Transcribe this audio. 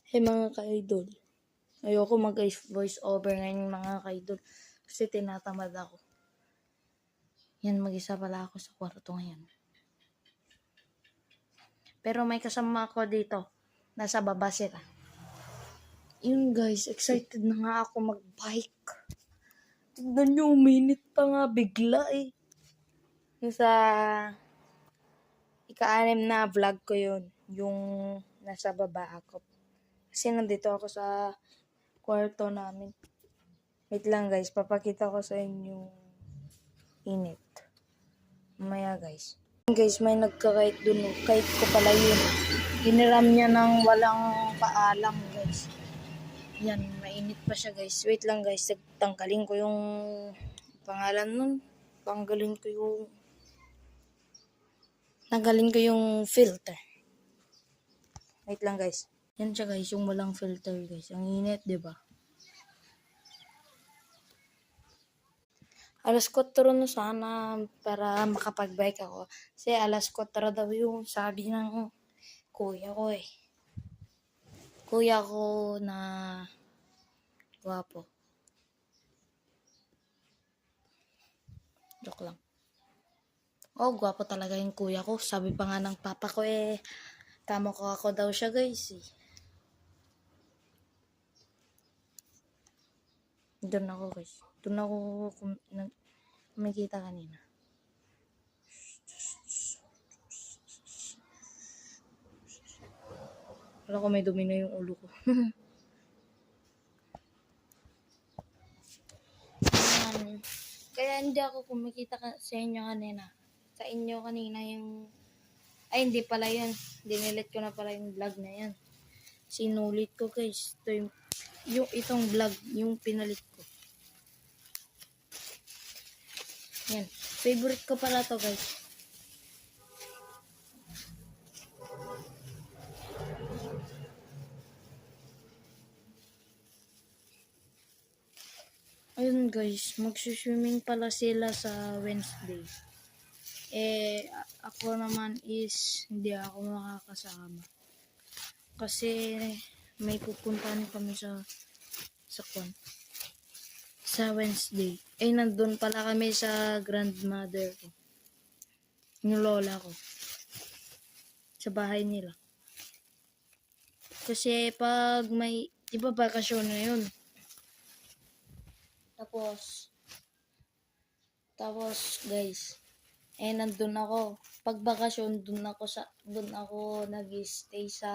Hey mga ka-idol, ayoko mag-voice over ngayon mga ka-idol kasi tinatamad ako. Yan, mag-isa pala ako sa kwarto ngayon. Pero may kasama ako dito, nasa baba sila. Yun guys, excited na nga ako mag-bike. Tignan nyo, uminit pa nga bigla eh. Yung sa ika-6 na vlog ko yun, yung nasa baba ako. Kasi nandito ako sa kwarto namin. Wait lang guys, papakita ko sa inyo init. Mamaya guys. Guys, may nagka-kite dun. Kite ko pala yun. Hiniram niya ng walang paalam guys. Yan, mainit pa siya guys. Wait lang guys, tanggalin ko yung pangalan nun. Tanggalin ko yung filter. Wait lang guys. Yan siya guys, yung walang filter guys. Ang init, 'di ba? Alas 4 na sana para makapag-bike ako. Kasi alas 4 daw yung sabi ng kuya ko eh. Kuya ko na gwapo. Joke lang. Oh, gwapo talaga yung kuya ko. Sabi pa nga ng papa ko eh, tama ko ako daw siya guys eh. Doon ako guys. Doon ako kumikita kanina. Wala ko may dumi na yung ulo ko. Kaya hindi ako kumikita sa inyo kanina. Sa inyo kanina yung... Ay, hindi pala yun. Dinilit ko na pala yung vlog na yan. Sinulit ko guys. Ito yung itong vlog, yung pinalit ko. Yan. Favorite ko pala to guys. Ayun guys, magsuswimming pala sila sa Wednesday. Eh, ako naman is hindi ako makakasama. Kasi may pupuntahan kami sa Wednesday. Eh, nandun pala kami sa grandmother ko. Yung lola ko. Sa bahay nila. Kasi pag may, iba bakasyon na yun. Tapos guys, nandun ako. Pag bakasyon, dun ako nag-stay sa